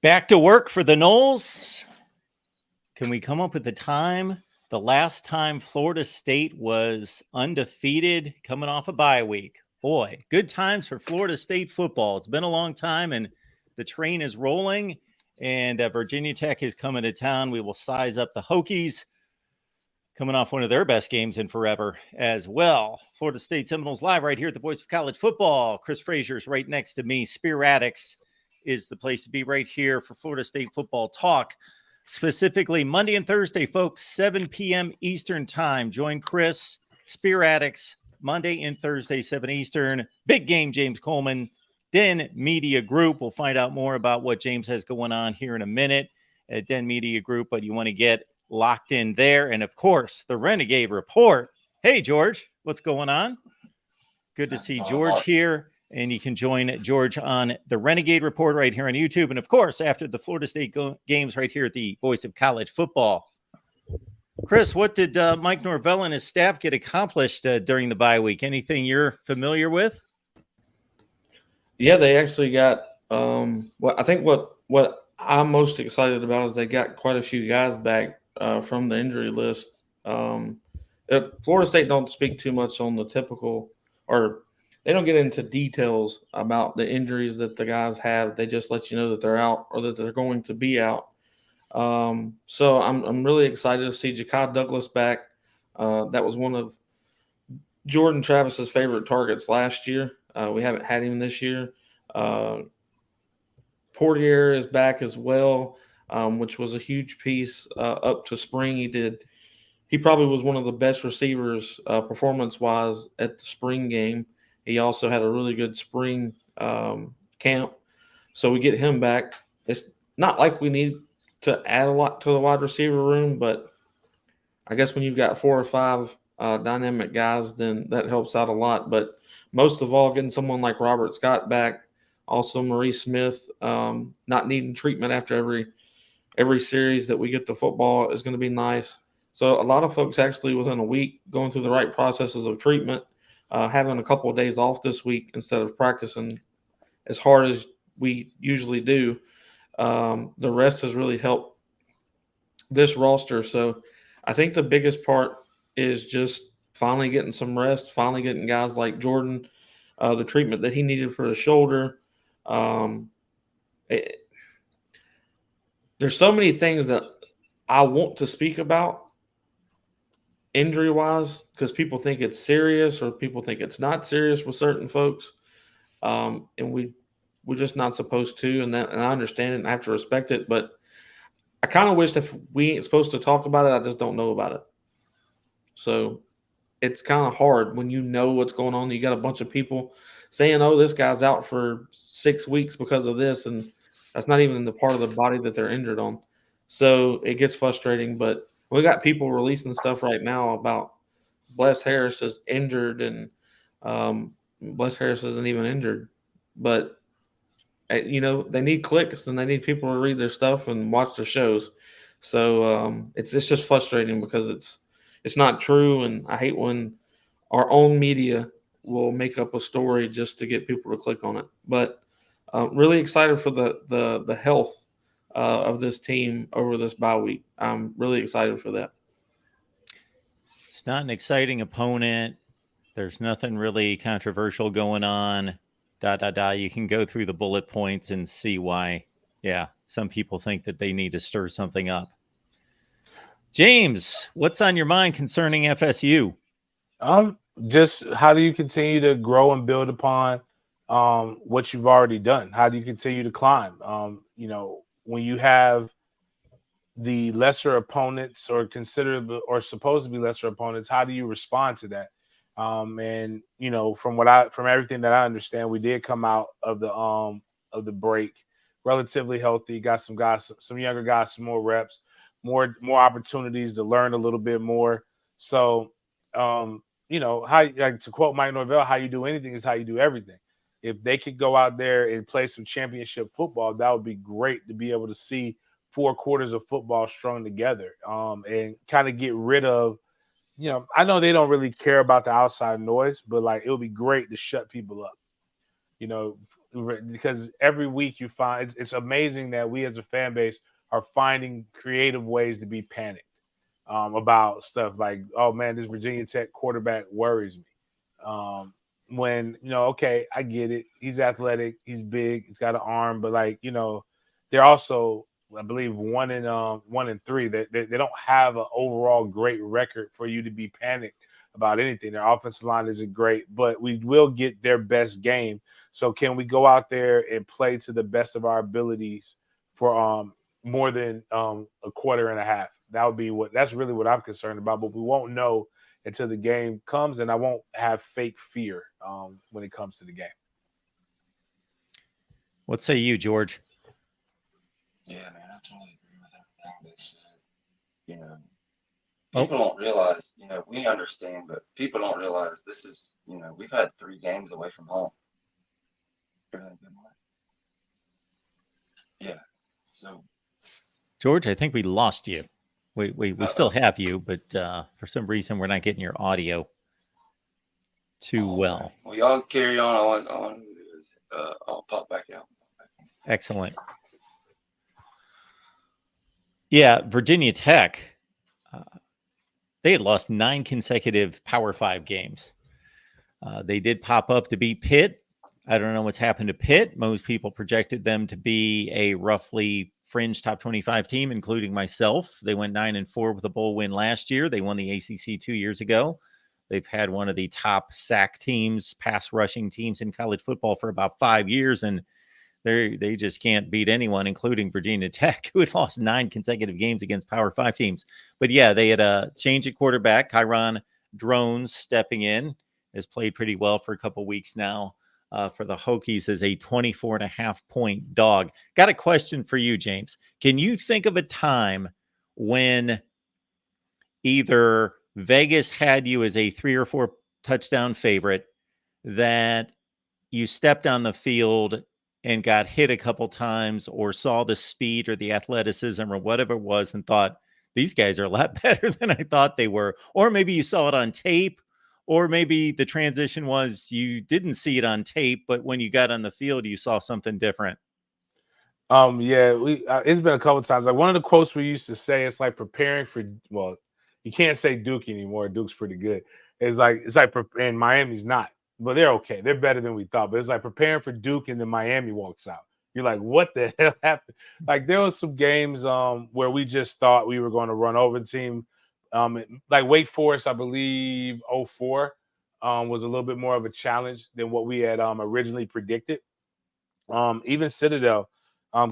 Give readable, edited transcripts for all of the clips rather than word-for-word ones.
Back to work for the Noles. Can we come up with the last time Florida State was undefeated coming off a bye week? Boy, good times for Florida State football. It's been a long time, and the train is rolling, and Virginia Tech is coming to town. We will size up the Hokies coming off one of their best games in forever as well. Florida State Seminoles live right here at the Voice of College Football. Chris Frazier's right next to me. Spear Addicts is the place to be right here for Florida State football talk. Specifically Monday and Thursday, folks, 7 p.m. Eastern time. Join Chris, Spear Addicts, Monday and Thursday, 7 Eastern. Big game, James Coleman, Den Media Group. We'll find out more about what James has going on here in a minute at Den Media Group, but you want to get locked in there. And, of course, the Renegade Report. Hey, George, what's going on? Good to see George here. And you can join George on the Renegade Report right here on YouTube. And, of course, after the Florida State games right here at the Voice of College Football. Chris, what did Mike Norvell and his staff get accomplished during the bye week? Anything you're familiar with? Yeah, they actually got I think what I'm most excited about is they got quite a few guys back from the injury list. Florida State don't speak too much on the typical, or they don't get into details about the injuries that the guys have. They just let you know that they're out or that they're going to be out. So I'm really excited to see Ja'Kai Douglas back. That was one of Jordan Travis's favorite targets last year. We haven't had him this year. Portier is back as well, which was a huge piece up to spring. He probably was one of the best receivers performance-wise at the spring game. He also had a really good spring camp. So we get him back. It's not like we need to add a lot to the wide receiver room, but I guess when you've got 4 or 5 dynamic guys, then that helps out a lot. But most of all, getting someone like Robert Scott back, also Maurice Smith, not needing treatment after every series that we get the football is going to be nice. So a lot of folks actually within a week going through the right processes of treatment, having a couple of days off this week instead of practicing as hard as we usually do. The rest has really helped this roster. So I think the biggest part is just finally getting some rest, finally getting guys like Jordan the treatment that he needed for his shoulder. There's so many things that I want to speak about injury-wise because people think it's serious or people think it's not serious with certain folks, and we're just not supposed to, and I understand it and I have to respect it, but I kind of wish if we ain't supposed to talk about it, I just don't know about it. So it's kind of hard when you know what's going on. You got a bunch of people saying, oh, this guy's out for 6 weeks because of this, and that's not even the part of the body that they're injured on. So it gets frustrating, but we got people releasing stuff right now about Bless Harris is injured, and Bless Harris isn't even injured. But, they need clicks, and they need people to read their stuff and watch their shows. So it's just frustrating because it's not true, and I hate when our own media will make up a story just to get people to click on it. But really excited for the health of this team over this bye week. I'm really excited for that. It's not an exciting opponent. There's nothing really controversial going on. You can go through the bullet points and see why, some people think that they need to stir something up. James, what's on your mind concerning FSU? Just how do you continue to grow and build upon what you've already done? How do you continue to climb? When you have the lesser opponents or considered or supposed to be lesser opponents, how do you respond to that? From everything that I understand, we did come out of the break relatively healthy. Got some guys, some younger guys, some more reps, more opportunities to learn a little bit more. So, how, like to quote Mike Norvell, how you do anything is how you do everything. If they could go out there and play some championship football, that would be great to be able to see 4 quarters of football strung together and kind of get rid of, I know they don't really care about the outside noise, but like it would be great to shut people up. because every week you find it's amazing that we as a fan base are finding creative ways to be panicked about stuff like, oh man, this Virginia Tech quarterback worries me. When, okay, I get it. He's athletic, he's big, he's got an arm, but like, they're also, I believe, 1-3. They don't have an overall great record for you to be panicked about anything. Their offensive line isn't great, but we will get their best game. So can we go out there and play to the best of our abilities for more than a quarter and a half? That's really what I'm concerned about. But we won't know until the game comes, and I won't have fake fear when it comes to the game. What say you, George? Yeah, man, I totally agree with everything they said. People don't realize, we understand, but people don't realize this is, we've had 3 games away from home. Yeah. So, George, I think we lost you. We still have you, but for some reason we're not getting your audio too well. Well, y'all carry on. I'll pop back out. Excellent. Yeah, Virginia Tech, they had lost 9 consecutive Power 5 games. They did pop up to beat Pitt. I don't know what's happened to Pitt. Most people projected them to be a roughly fringe top 25 team, including myself. They went 9-4 with a bowl win last year. They won the ACC 2 years ago. They've had one of the top sack teams, pass rushing teams in college football for about 5 years, and they just can't beat anyone, including Virginia Tech, who had lost 9 consecutive games against Power 5 teams. But yeah, they had a change at quarterback. Kyron Drones stepping in, has played pretty well for a couple weeks now. For the Hokies as a 24.5-point dog. Got a question for you, James. Can you think of a time when either Vegas had you as a 3 or 4 touchdown favorite, that you stepped on the field and got hit a couple times, or saw the speed or the athleticism or whatever it was and thought, these guys are a lot better than I thought they were? Or maybe you saw it on tape, or maybe the transition was you didn't see it on tape, but when you got on the field, you saw something different. Yeah, it's been a couple of times. Like one of the quotes we used to say, it's like preparing for, well, you can't say Duke anymore. Duke's pretty good. It's like and Miami's not, but they're okay. They're better than we thought. But it's like preparing for Duke, and then Miami walks out. You're like, what the hell happened? Like there was some games where we just thought we were going to run over the team. Like Wake Forest, I believe 04 was a little bit more of a challenge than what we had originally predicted. Even Citadel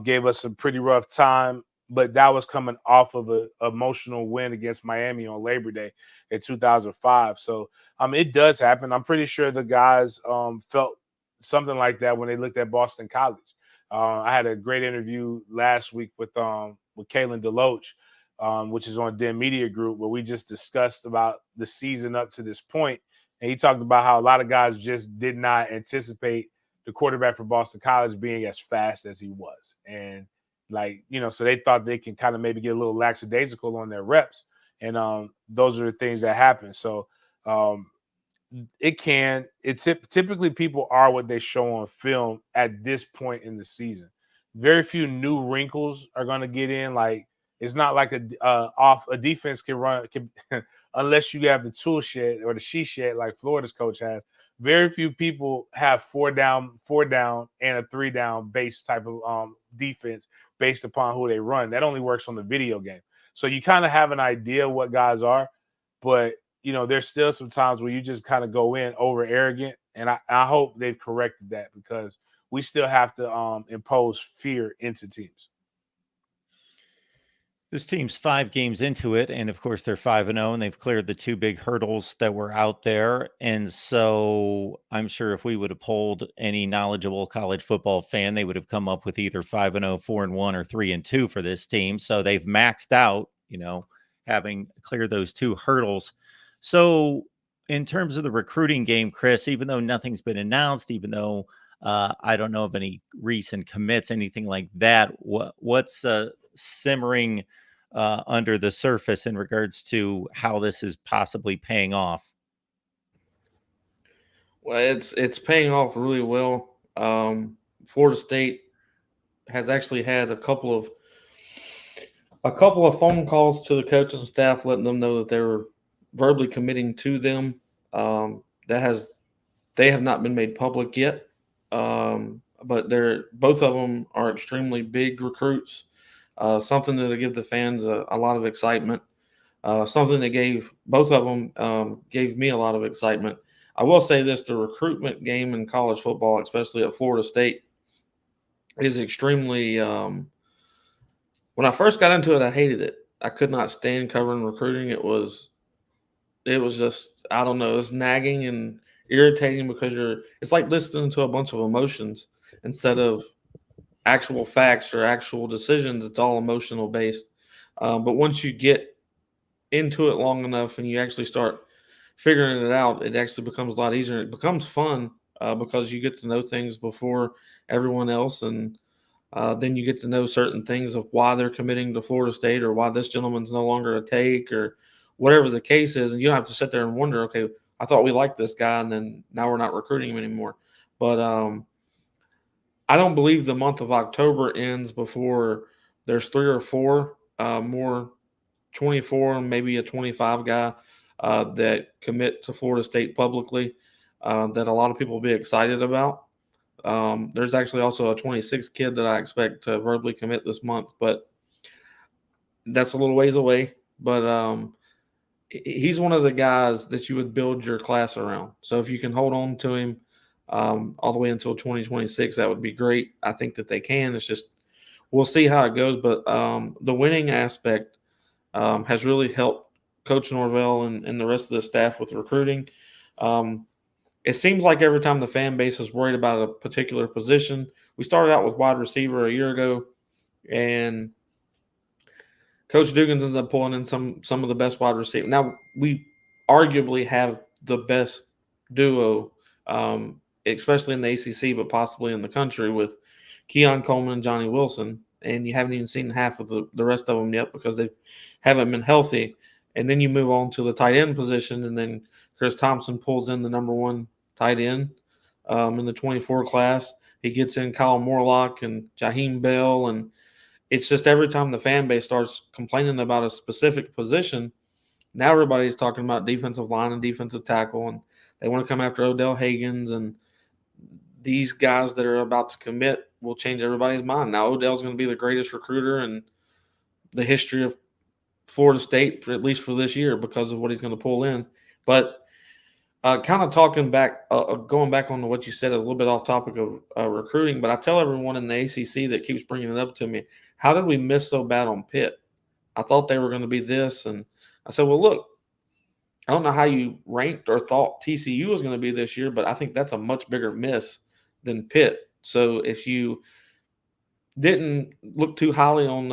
gave us a pretty rough time, but that was coming off of an emotional win against Miami on Labor Day in 2005. So it does happen. I'm pretty sure the guys felt something like that when they looked at Boston College. I had a great interview last week with Kalen Deloach, which is on Den Media Group, where we just discussed about the season up to this point. And he talked about how a lot of guys just did not anticipate the quarterback for Boston College being as fast as he was. And so they thought they can kind of maybe get a little lackadaisical on their reps. And those are the things that happen. So typically people are what they show on film at this point in the season. Very few new wrinkles are going to get in. Like, it's not like a defense can run unless you have the tool shed or the she shed like Florida's coach has. Very few people have 4 down, and a 3 down base type of defense based upon who they run. That only works on the video game. So you kind of have an idea what guys are, but there's still some times where you just kind of go in over arrogant, and I hope they've corrected that, because we still have to impose fear into teams. This team's 5 games into it, and of course they're 5-0, and they've cleared the 2 big hurdles that were out there. And so I'm sure if we would have polled any knowledgeable college football fan, they would have come up with either 5-0, 4-1, or 3-2 for this team. So they've maxed out, having cleared those 2 hurdles. So in terms of the recruiting game, Chris, even though nothing's been announced, even though I don't know of any recent commits, anything like that, what's simmering under the surface in regards to how this is possibly paying off? Well, it's paying off really well. Florida State has actually had a couple of phone calls to the coaching staff, letting them know that they were verbally committing to them. They have not been made public yet, but both of them are extremely big recruits. Something that'll give the fans a lot of excitement. Something that gave both of them gave me a lot of excitement. I will say this: the recruitment game in college football, especially at Florida State, is extremely. When I first got into it, I hated it. I could not stand covering recruiting. It was just, I don't know, it's nagging and irritating because it's like listening to a bunch of emotions instead of actual facts or actual decisions. It's all emotional based. But once you get into it long enough and you actually start figuring it out, it actually becomes a lot easier. It becomes fun because you get to know things before everyone else, and then you get to know certain things of why they're committing to Florida State or why this gentleman's no longer a take or whatever the case is. And you don't have to sit there and wonder, okay, I thought we liked this guy, and then now we're not recruiting him anymore. But I don't believe the month of October ends before there's 3 or 4 more 24, maybe a 25 guy that commit to Florida State publicly that a lot of people will be excited about. There's actually also a 26 kid that I expect to verbally commit this month, but that's a little ways away. But he's one of the guys that you would build your class around. So if you can hold on to him all the way until 2026, that would be great. I think that they can. It's just we'll see how it goes. But the winning aspect has really helped Coach Norvell and the rest of the staff with recruiting. It seems like every time the fan base is worried about a particular position, we started out with wide receiver a year ago, and Coach Dugans ends up pulling in some of the best wide receivers. Now, we arguably have the best duo, especially in the ACC, but possibly in the country, with Keon Coleman and Johnny Wilson. And you haven't even seen half of the rest of them yet because they haven't been healthy. And then you move on to the tight end position, and then Chris Thompson pulls in the number 1 tight end in the 24 class. He gets in Kyle Morlock and Jaheim Bell, and it's just every time the fan base starts complaining about a specific position, now everybody's talking about defensive line and defensive tackle, and they want to come after Odell Haggins, and these guys that are about to commit will change everybody's mind. Now Odell's going to be the greatest recruiter in the history of Florida State, at least for this year, because of what he's going to pull in. But kind of talking back, going back on to what you said, is a little bit off topic of recruiting, but I tell everyone in the ACC that keeps bringing it up to me, how did we miss so bad on Pitt? I thought they were going to be this. And I said, well, look, I don't know how you ranked or thought TCU was going to be this year, but I think that's a much bigger miss than Pitt. So if you didn't look too highly on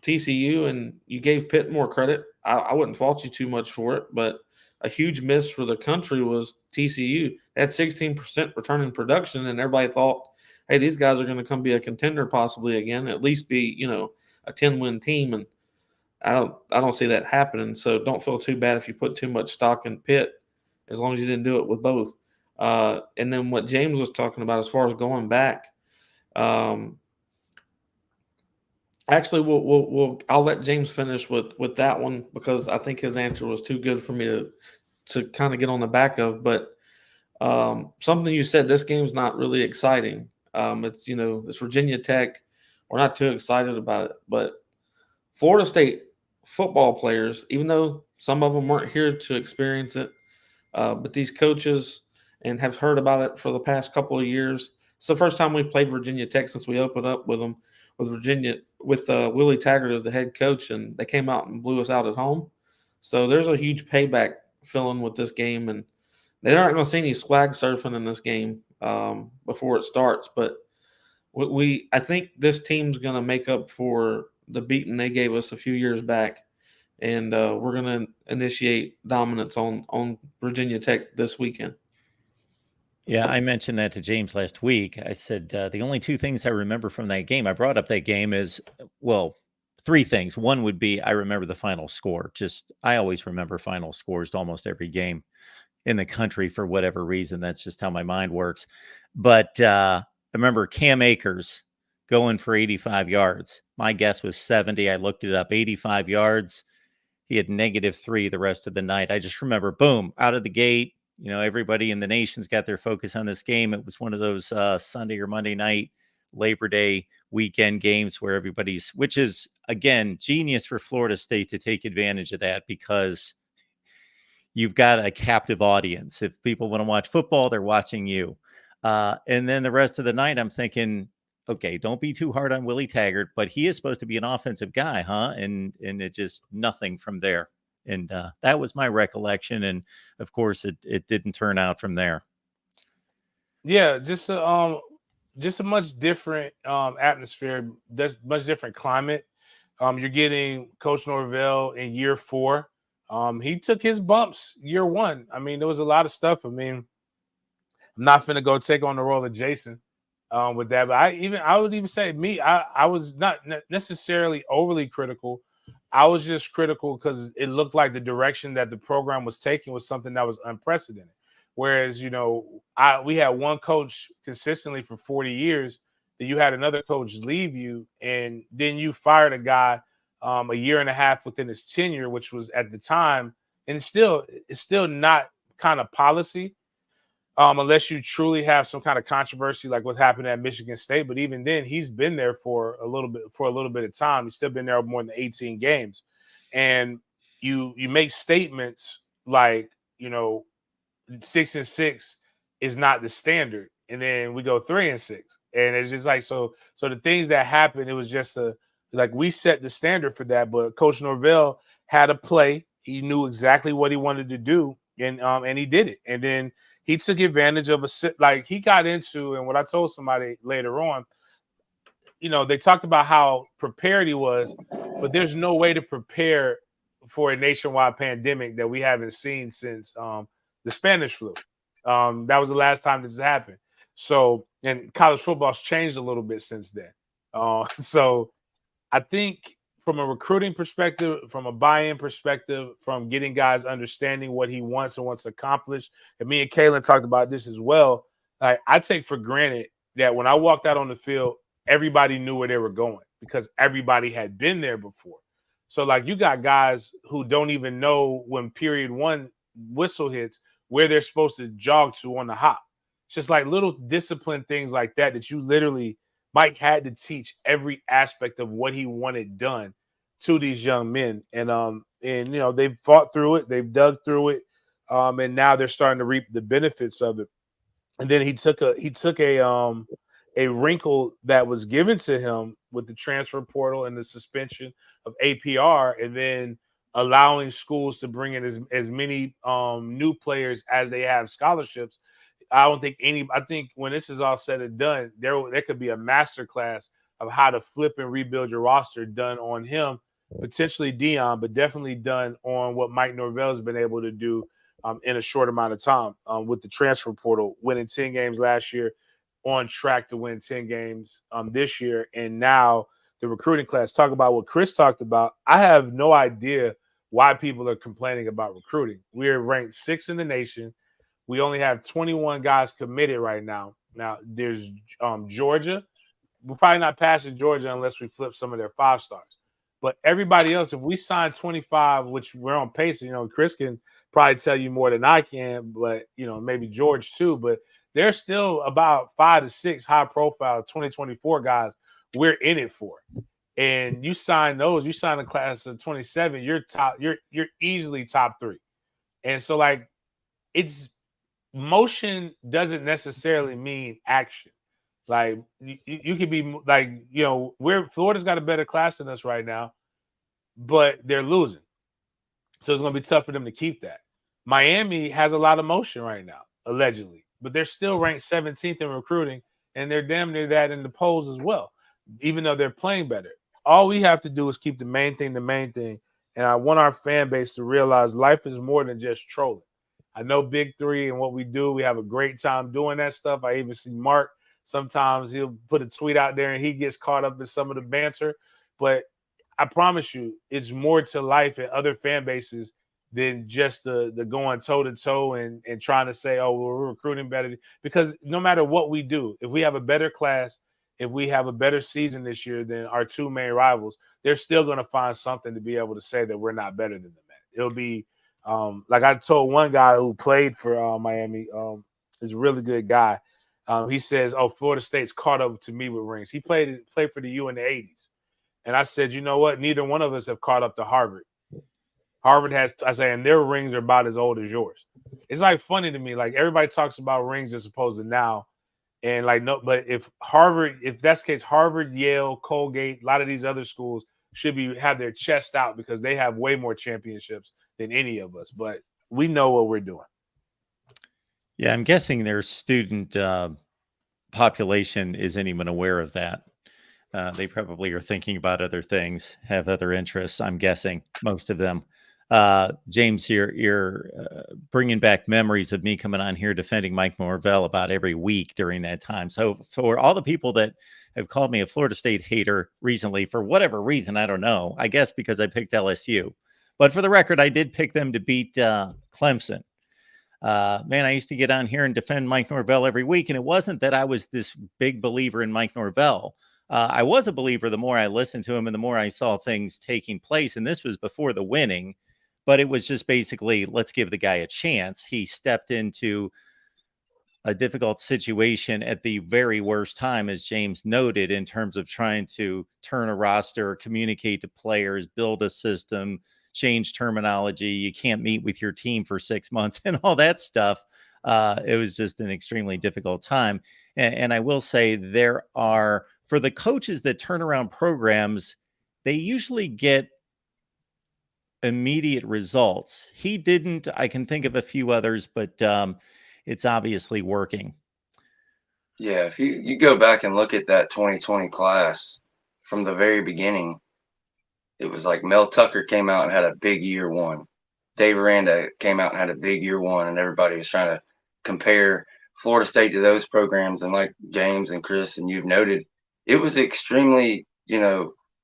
TCU and you gave Pitt more credit, I wouldn't fault you too much for it, but a huge miss for the country was TCU. They had 16% returning production, and everybody thought, hey, these guys are going to come be a contender possibly again, at least be, a 10-win team. And I don't see that happening. So don't feel too bad if you put too much stock in Pitt, as long as you didn't do it with both. And then what James was talking about as far as going back, actually, I'll let James finish with that one because I think his answer was too good for me to kind of get on the back of. But something you said, this game's not really exciting. It's Virginia Tech. We're not too excited about it. But Florida State football players, even though some of them weren't here to experience it, but these coaches and have heard about it for the past couple of years. It's the first time we've played Virginia Tech since we opened up with them. With Virginia, with Willie Taggart as the head coach, and they came out and blew us out at home. So there's a huge payback feeling with this game, and they're not going to see any swag surfing in this game before it starts. But I think this team's going to make up for the beating they gave us a few years back, and we're going to initiate dominance on Virginia Tech this weekend. Yeah, I mentioned that to James last week. I said the only 2 things I remember from that game, I brought up that game is, well, 3 things. One would be I remember the final score. I always remember final scores to almost every game in the country for whatever reason. That's just how my mind works. But I remember Cam Akers going for 85 yards. My guess was 70. I looked it up, 85 yards. He had -3 the rest of the night. I just remember, boom, out of the gate. Everybody in the nation's got their focus on this game. It was one of those Sunday or Monday night, Labor Day weekend games where which is, again, genius for Florida State to take advantage of that, because you've got a captive audience. If people want to watch football, they're watching you. And then the rest of the night, I'm thinking, okay, don't be too hard on Willie Taggart, but he is supposed to be an offensive guy, huh? And it just nothing from there. And that was my recollection. And of course, it didn't turn out from there. Yeah, just a much different atmosphere, much different climate. You're getting Coach Norvell in year 4. He took his bumps year 1. I mean, there was a lot of stuff. I mean, I'm not finna go take on the role of Jason with that, but I would even say I was not necessarily overly critical. I was just critical because it looked like the direction that the program was taking was something that was unprecedented. Whereas, we had one coach consistently for 40 years, that you had another coach leave you, and then you fired a guy a year and a half within his tenure, which was at the time, and it's still not kind of policy, unless you truly have some kind of controversy like what's happened at Michigan State. But even then, he's been there for a little bit of time. He's still been there more than 18 games, and you make statements like 6-6 is not the standard, and then we go 3-6, and it's just like so the things that happened, it was just we set the standard for that. But Coach Norvell had a play. He knew exactly what he wanted to do, and he did it. And then he took advantage of he got into, and what I told somebody later on, they talked about how prepared he was, but there's no way to prepare for a nationwide pandemic that we haven't seen since the Spanish flu. That was the last time this happened. So, and college football's changed a little bit since then. So I think from a recruiting perspective, from a buy-in perspective, from getting guys understanding what he wants and wants to accomplish, and me and Kaylin talked about this as well, I take for granted that when I walked out on the field, everybody knew where they were going because everybody had been there before. So, you got guys who don't even know when period 1 whistle hits where they're supposed to jog to on the hop. It's just little discipline things like that you literally, Mike had to teach every aspect of what he wanted done to these young men. And they've fought through it, they've dug through it, and now they're starting to reap the benefits of it. And then he took a wrinkle that was given to him with the transfer portal and the suspension of APR, and then allowing schools to bring in as many new players as they have scholarships. I think when this is all said and done, there could be a masterclass of how to flip and rebuild your roster done on him, potentially Dion, but definitely done on what Mike Norvell has been able to do in a short amount of time with the transfer portal, winning 10 games last year, on track to win 10 games this year. And now the recruiting class. Talk about what Chris talked about. I have no idea why people are complaining about recruiting. We're ranked 6th in the nation. We only have 21 guys committed right now. Now, there's Georgia. We're probably not passing Georgia unless we flip some of their 5-stars. But everybody else, if we sign 25, which we're on pace, Chris can probably tell you more than I can, but, maybe George too. But there's still about 5 to 6 high-profile 2024 guys we're in it for. And you sign those, you sign a class of 27, you're easily top 3. And so, it's motion doesn't necessarily mean action. You could be Florida's got a better class than us right now, but they're losing. So it's going to be tough for them to keep that. Miami has a lot of motion right now, allegedly, but they're still ranked 17th in recruiting, and they're damn near that in the polls as well, even though they're playing better. All we have to do is keep the main thing. And I want our fan base to realize life is more than just trolling. I know Big Three and what we do, we have a great time doing that stuff. I even see Mark. Sometimes he'll put a tweet out there and he gets caught up in some of the banter. But I promise you, it's more to life and other fan bases than just the going toe to toe and trying to say, oh, we're recruiting better. Because no matter what we do, if we have a better class, if we have a better season this year than our two main rivals, they're still going to find something to be able to say that we're not better than them at. It'll be like I told one guy who played for Miami, is a really good guy. He says, "Oh, Florida State's caught up to me with rings." He played for the U in the '80s, and I said, "You know what? Neither one of us have caught up to Harvard. Harvard has, I say, and their rings are about as old as yours." It's like funny to me, like everybody talks about rings as opposed to now, and like no, but if that's the case, Harvard, Yale, Colgate, a lot of these other schools should have their chest out because they have way more championships than any of us. But we know what we're doing. Yeah, I'm guessing their student population isn't even aware of that. They probably are thinking about other things, have other interests. I'm guessing most of them. James, you're bringing back memories of me coming on here defending Mike Norvell about every week during that time. So for all the people that have called me a Florida State hater recently, for whatever reason, I don't know, I guess because I picked LSU. But for the record, I did pick them to beat Clemson. Man, I used to get on here and defend Mike Norvell every week. And it wasn't that I was this big believer in Mike Norvell. I was a believer the more I listened to him and the more I saw things taking place. And this was before the winning, but it was just basically, let's give the guy a chance. He stepped into a difficult situation at the very worst time, as James noted, in terms of trying to turn a roster, communicate to players, build a system, change terminology. You can't meet with your team for 6 months and all that stuff. It was just an extremely difficult time. And I will say there are, for the coaches that turn around programs, they usually get immediate results. He didn't. I can think of a few others, but it's obviously working. Yeah, if you go back and look at that 2020 class from the very beginning, it was like Mel Tucker came out and had a big year one. Dave Aranda came out and had a big year one, and everybody was trying to compare Florida State to those programs. And like James and Chris and you've noted, it was extremely,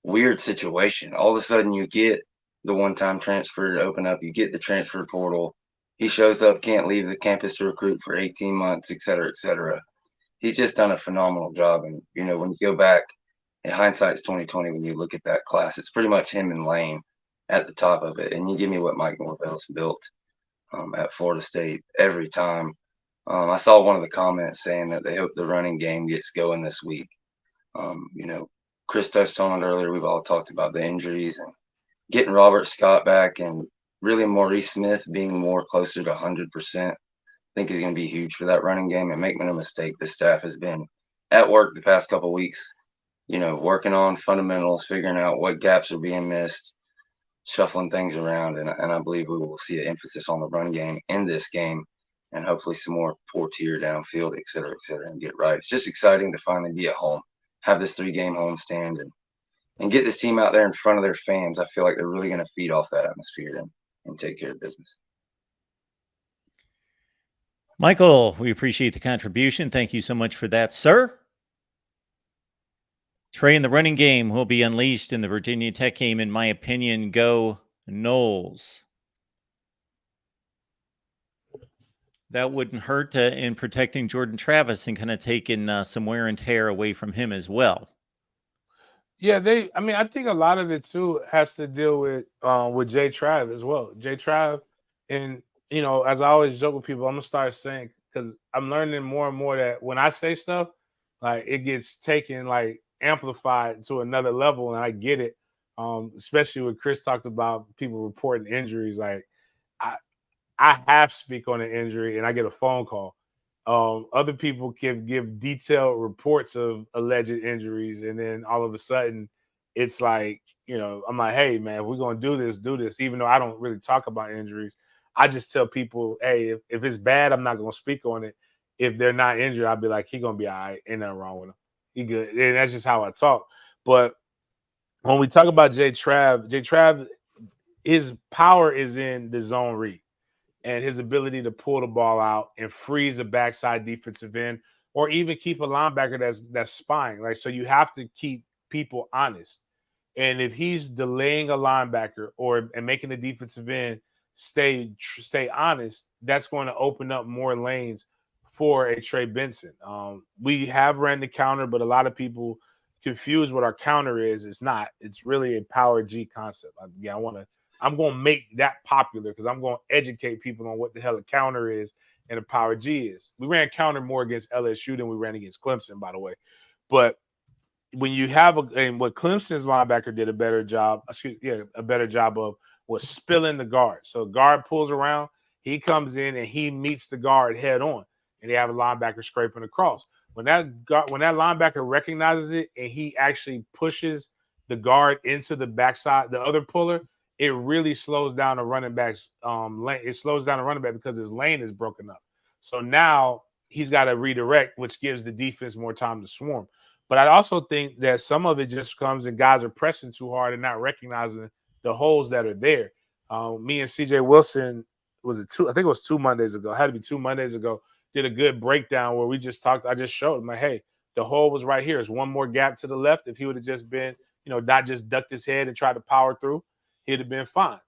weird situation. All of a sudden you get the one-time transfer to open up, you get the transfer portal. He shows up, can't leave the campus to recruit for 18 months, et cetera, et cetera. He's just done a phenomenal job. And, when you go back, in hindsight's 2020, when you look at that class, it's pretty much him and Lane at the top of it. And you give me what Mike Norvell's built at Florida State every time. I saw one of the comments saying that they hope the running game gets going this week. Chris touched on it earlier. We've all talked about the injuries and getting Robert Scott back and really Maurice Smith being more closer to 100%. I think is going to be huge for that running game. And make no mistake, the staff has been at work the past couple of weeks, working on fundamentals, figuring out what gaps are being missed, shuffling things around. And I believe we will see an emphasis on the run game in this game and hopefully some more Portier downfield, et cetera, and get right. It's just exciting to finally be at home, have this 3-game homestand and get this team out there in front of their fans. I feel like they're really going to feed off that atmosphere and take care of business. Michael, we appreciate the contribution. Thank you so much for that, sir. Trey, in the running game will be unleashed in the Virginia Tech game, in my opinion. Go Noles. That wouldn't hurt in protecting Jordan Travis and kind of taking some wear and tear away from him as well. Yeah, I think a lot of it too has to deal with Jay Trav as well. Jay Trav, and as I always joke with people, I'm gonna start saying, because I'm learning more and more that when I say stuff, like it gets taken, like amplified to another level, and I get it. Especially when Chris talked about people reporting injuries. Like I half speak on an injury and I get a phone call. Other people can give detailed reports of alleged injuries, and then all of a sudden it's like, I'm like, hey man, if we're gonna do this, even though I don't really talk about injuries. I just tell people, hey, if it's bad, I'm not gonna speak on it. If they're not injured, I'll be like, he gonna be all right, ain't nothing wrong with him. He good. And that's just how I talk. But when we talk about Jay Trav, his power is in the zone read and his ability to pull the ball out and freeze a backside defensive end, or even keep a linebacker that's spying. Like, so you have to keep people honest. And if he's delaying a linebacker and making the defensive end stay honest, that's going to open up more lanes for a Trey Benson. We have ran the counter, but a lot of people confuse what our counter is. It's not. It's really a power G concept. I'm going to make that popular because I'm going to educate people on what the hell a counter is and a power G is. We ran counter more against LSU than we ran against Clemson, by the way. But when you have and what Clemson's linebacker did a better job of was spilling the guard. So guard pulls around, he comes in and he meets the guard head on, and they have a linebacker scraping across. When that linebacker recognizes it and he actually pushes the guard into the backside, the other puller, it really slows down the running back's lane. It slows down the running back because his lane is broken up. So now he's got to redirect, which gives the defense more time to swarm. But I also think that some of it just comes and guys are pressing too hard and not recognizing the holes that are there. Me and CJ Wilson, I think it was 2 Mondays ago. It had to be 2 Mondays ago. Did a good breakdown where we just talked. I just showed him, like, hey, the hole was right here. It's one more gap to the left. If he would have just been, not just ducked his head and tried to power through, he'd have been fine.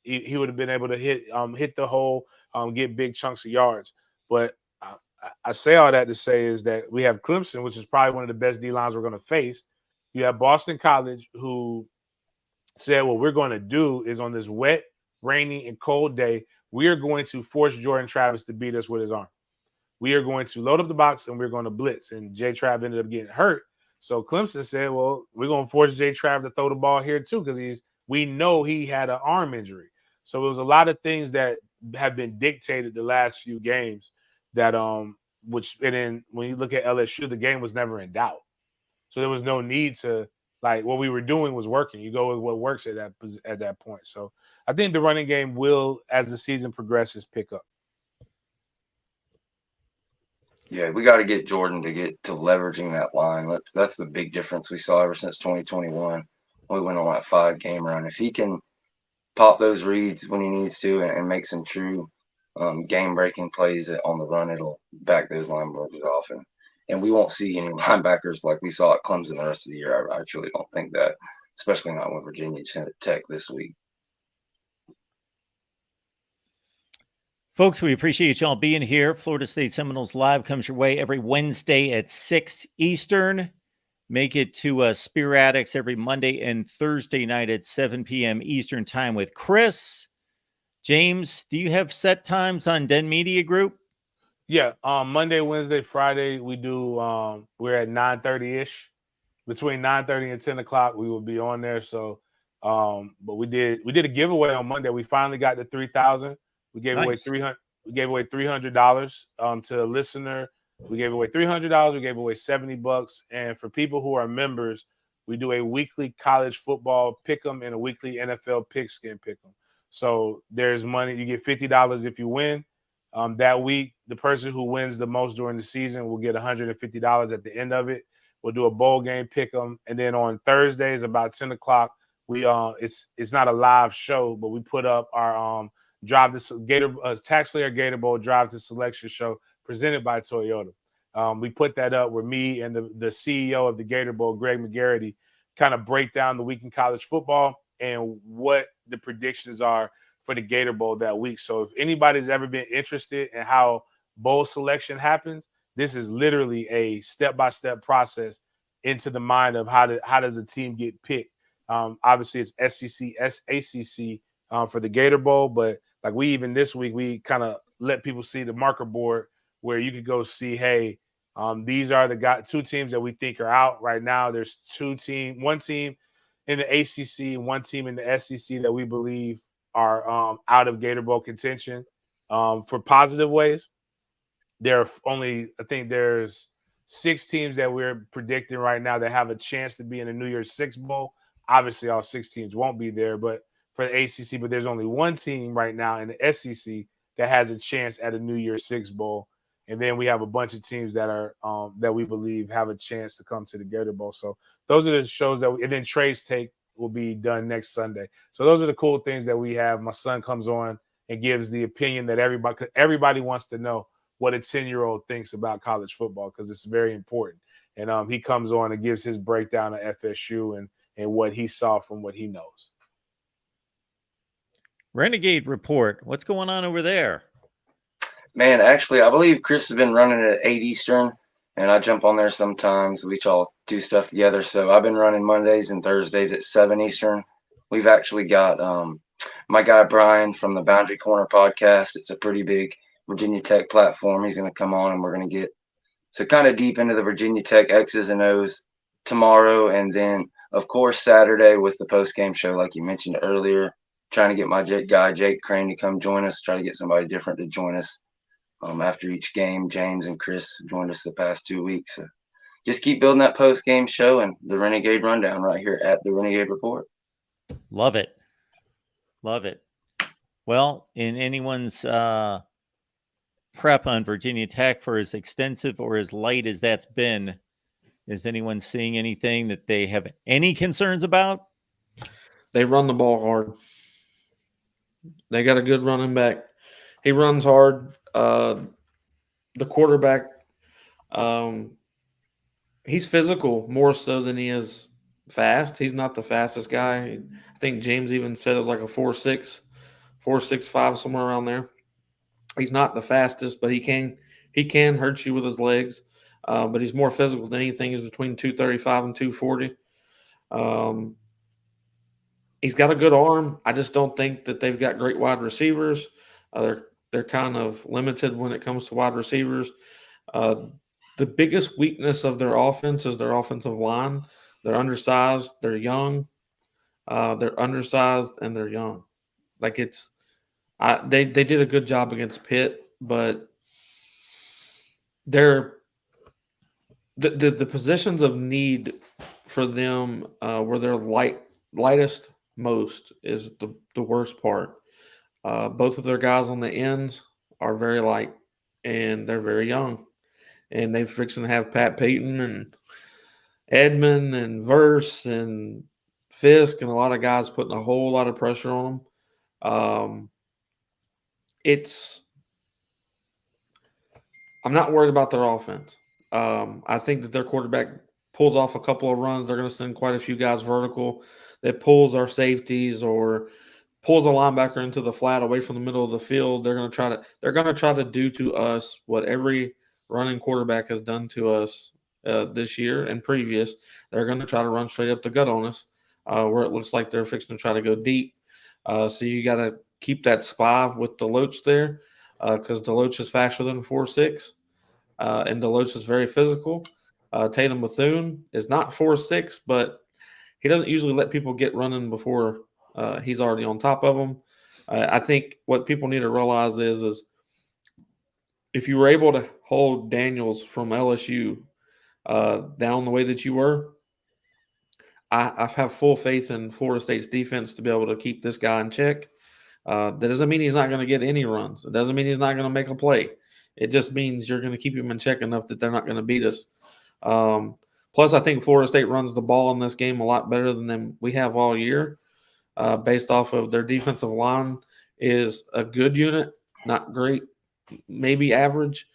He would have been able to hit the hole, get big chunks of yards. But I say all that to say is that we have Clemson, which is probably one of the best D-lines we're going to face. You have Boston College, who said what we're going to do is on this wet, rainy, and cold day, we are going to force Jordan Travis to beat us with his arm. We are going to load up the box and we're going to blitz. And Jay Trav ended up getting hurt. So Clemson said, well, we're going to force Jay Trav to throw the ball here too because we know he had an arm injury. So it was a lot of things that have been dictated the last few games that and then when you look at LSU, the game was never in doubt. So there was no need to, like, what we were doing was working. You go with what works at that point. So I think the running game will, as the season progresses, pick up. Yeah, we got to get Jordan to get to leveraging that line. That's the big difference we saw ever since 2021. We went on that 5-game run. If he can pop those reads when he needs to and make some true game-breaking plays on the run, it'll back those linebackers off. And we won't see any linebackers like we saw at Clemson the rest of the year. I truly don't think that, especially not with Virginia Tech this week. Folks, we appreciate y'all being here. Florida State Seminoles Live comes your way every Wednesday at 6 Eastern. Make it to Spear Addicts every Monday and Thursday night at 7 p.m. Eastern time with Chris. James, do you have set times on Den Media Group? Yeah, Monday, Wednesday, Friday, we do. We're at 9:30-ish. Between 9:30 and 10 o'clock, we will be on there. So, but we did a giveaway on Monday. We finally got to 3,000. We gave away $300. We gave away $300 to a listener. We gave away $300. We gave away $70. And for people who are members, we do a weekly college football pick'em and a weekly NFL pigskin pick'em. So there's money. You get $50 if you win. That week, the person who wins the most during the season will get $150 at the end of it. We'll do a bowl game pick'em, and then on Thursdays about 10 o'clock, we it's not a live show, but we put up our TaxSlayer Gator Bowl Drive to Selection show presented by Toyota. We put that up where me and the CEO of the Gator Bowl, Greg McGarity, kind of break down the week in college football and what the predictions are for the Gator Bowl that week. So if anybody's ever been interested in how bowl selection happens, this is literally a step-by-step process into the mind of how does a team get picked. Obviously, it's SEC, ACC for the Gator Bowl, but like this week, we kind of let people see the marker board where you could go see, hey, these are the two teams that we think are out right now. There's one team in the ACC and one team in the SEC that we believe are out of Gator Bowl contention for positive ways. I think there's 6 teams that we're predicting right now that have a chance to be in the New Year's Six Bowl. Obviously, all 6 teams won't be there, but for the ACC, but there's only one team right now in the SEC that has a chance at a New Year's Six Bowl. And then we have a bunch of teams that are that we believe have a chance to come to the Gator Bowl. So those are the shows and then Trey's Take will be done next Sunday. So those are the cool things that we have. My son comes on and gives the opinion that everybody wants to know what a 10-year-old thinks about college football because it's very important. And he comes on and gives his breakdown of FSU and what he saw from what he knows. Renegade Report. What's going on over there? Man, actually, I believe Chris has been running at 8 Eastern, and I jump on there sometimes. We all do stuff together. So I've been running Mondays and Thursdays at 7 Eastern. We've actually got my guy Brian from the Boundary Corner podcast. It's a pretty big Virginia Tech platform. He's going to come on, and we're going to get so kind of deep into the Virginia Tech X's and O's tomorrow. And then, of course, Saturday with the post-game show, like you mentioned earlier, trying to get my guy Jake Crane to come join us, try to get somebody different to join us after each game. James and Chris joined us the past 2 weeks. So just keep building that post-game show and the Renegade Rundown right here at the Renegade Report. Love it. Love it. Well, in anyone's prep on Virginia Tech, for as extensive or as light as that's been, is anyone seeing anything that they have any concerns about? They run the ball hard. They got a good running back. He runs hard. The quarterback, he's physical more so than he is fast. He's not the fastest guy. I think James even said it was like a 4.6, 4.65, somewhere around there. He's not the fastest, but he can hurt you with his legs. But he's more physical than anything. He's between 235 and 240. He's got a good arm. I just don't think that they've got great wide receivers. They're kind of limited when it comes to wide receivers. The biggest weakness of their offense is their offensive line. They're undersized. They're young. They're undersized and they're young. Like they did a good job against Pitt, but the positions of need for them where they're lightest most is the worst part. Both of their guys on the ends are very light, and they're very young. And they're fixing to have Pat Payton and Edmond and Verse and Fisk and a lot of guys putting a whole lot of pressure on them. I'm not worried about their offense. I think that their quarterback pulls off a couple of runs. They're going to send quite a few guys vertical that pulls our safeties or pulls a linebacker into the flat away from the middle of the field. They're going to try to do to us what every running quarterback has done to us this year and previous. They're going to try to run straight up the gut on us, where it looks like they're fixing to try to go deep. So you got to keep that spy with Deloach there, because Deloach is faster than 4.6, and Deloach is very physical. Tatum Bethune is not 4.6, but he doesn't usually let people get running before he's already on top of them. I think what people need to realize is if you were able to hold Daniels from LSU down the way that you were, I have full faith in Florida State's defense to be able to keep this guy in check. That doesn't mean he's not going to get any runs. It doesn't mean he's not going to make a play. It just means you're going to keep him in check enough that they're not going to beat us. Plus, I think Florida State runs the ball in this game a lot better than we have all year, based off of their defensive line is a good unit, not great, maybe average.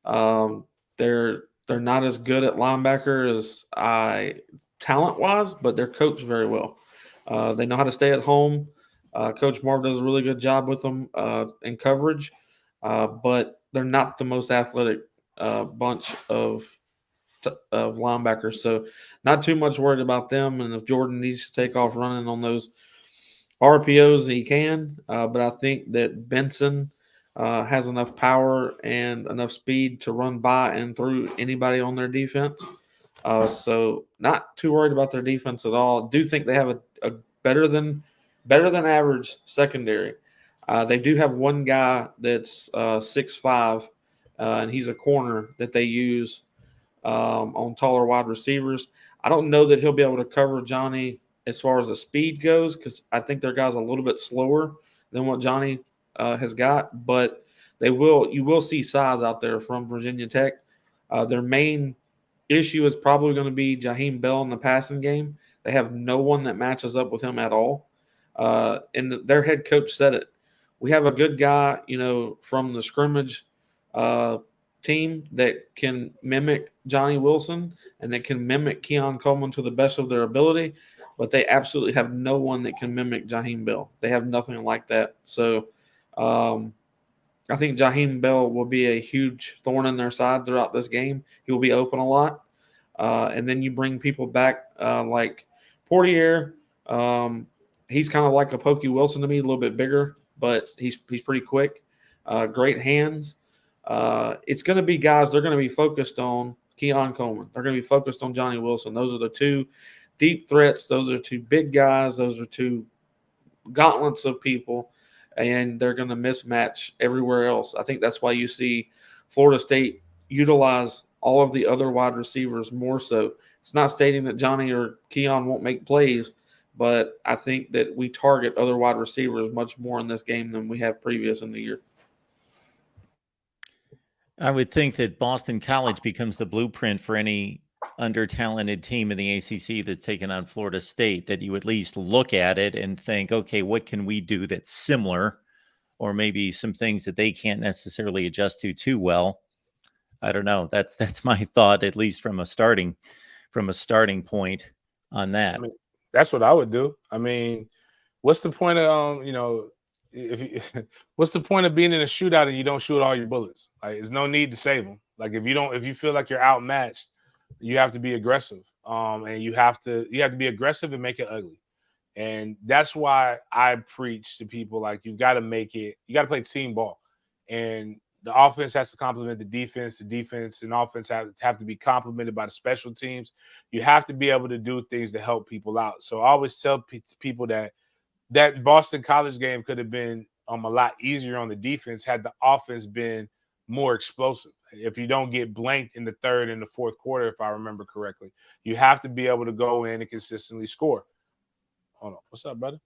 They're not as good at linebacker as talent-wise, but they're coached very well. They know how to stay at home. Coach Marv does a really good job with them in coverage, but they're not the most athletic bunch of linebackers. So not too much worried about them. And if Jordan needs to take off running on those RPOs, he can. But I think that Benson has enough power and enough speed to run by and through anybody on their defense. So not too worried about their defense at all. Do think they have a better than average secondary. They do have one guy that's 6'5", and he's a corner that they use on taller wide receivers. I don't know that he'll be able to cover Johnny as far as the speed goes, because I think their guy's a little bit slower than what Johnny has got. But you will see size out there from Virginia Tech. Their main issue is probably going to be Jaheim Bell in the passing game. They have no one that matches up with him at all. And their head coach said it. We have a good guy, from the scrimmage team that can mimic Johnny Wilson and that can mimic Keon Coleman to the best of their ability. but they absolutely have no one that can mimic Jaheim Bell. They have nothing like that. So I think Jaheim Bell will be a huge thorn in their side throughout this game. He will be open a lot. And then you bring people back like Portier. He's kind of like a Pokey Wilson to me, a little bit bigger, but he's pretty quick. Great hands. It's going to be guys, they're going to be focused on Keon Coleman. They're going to be focused on Johnny Wilson. Those are the two deep threats. Those are two big guys. Those are two gauntlets of people, and they're going to mismatch everywhere else. I think that's why you see Florida State utilize all of the other wide receivers more so. It's not stating that Johnny or Keon won't make plays, but I think that we target other wide receivers much more in this game than we have previous in the year. I would think that Boston College becomes the blueprint for any under-talented team in the ACC that's taken on Florida State, that you at least look at it and think, okay, what can we do that's similar, or maybe some things that they can't necessarily adjust to too well. I don't know. That's my thought, at least from a starting point on that. I mean, that's what I would do. I mean, what's the point of what's the point of being in a shootout and you don't shoot all your bullets? Like, there's no need to save them. Like, if you feel like you're outmatched, you have to be aggressive. And you have to be aggressive and make it ugly. And that's why I preach to people, like, you got to play team ball. And the offense has to complement the defense and offense have to be complemented by the special teams. You have to be able to do things to help people out. So I always tell people that Boston College game could have been a lot easier on the defense had the offense been more explosive. If you don't get blanked in the third and the fourth quarter, if I remember correctly, you have to be able to go in and consistently score. Hold on. What's up, brother?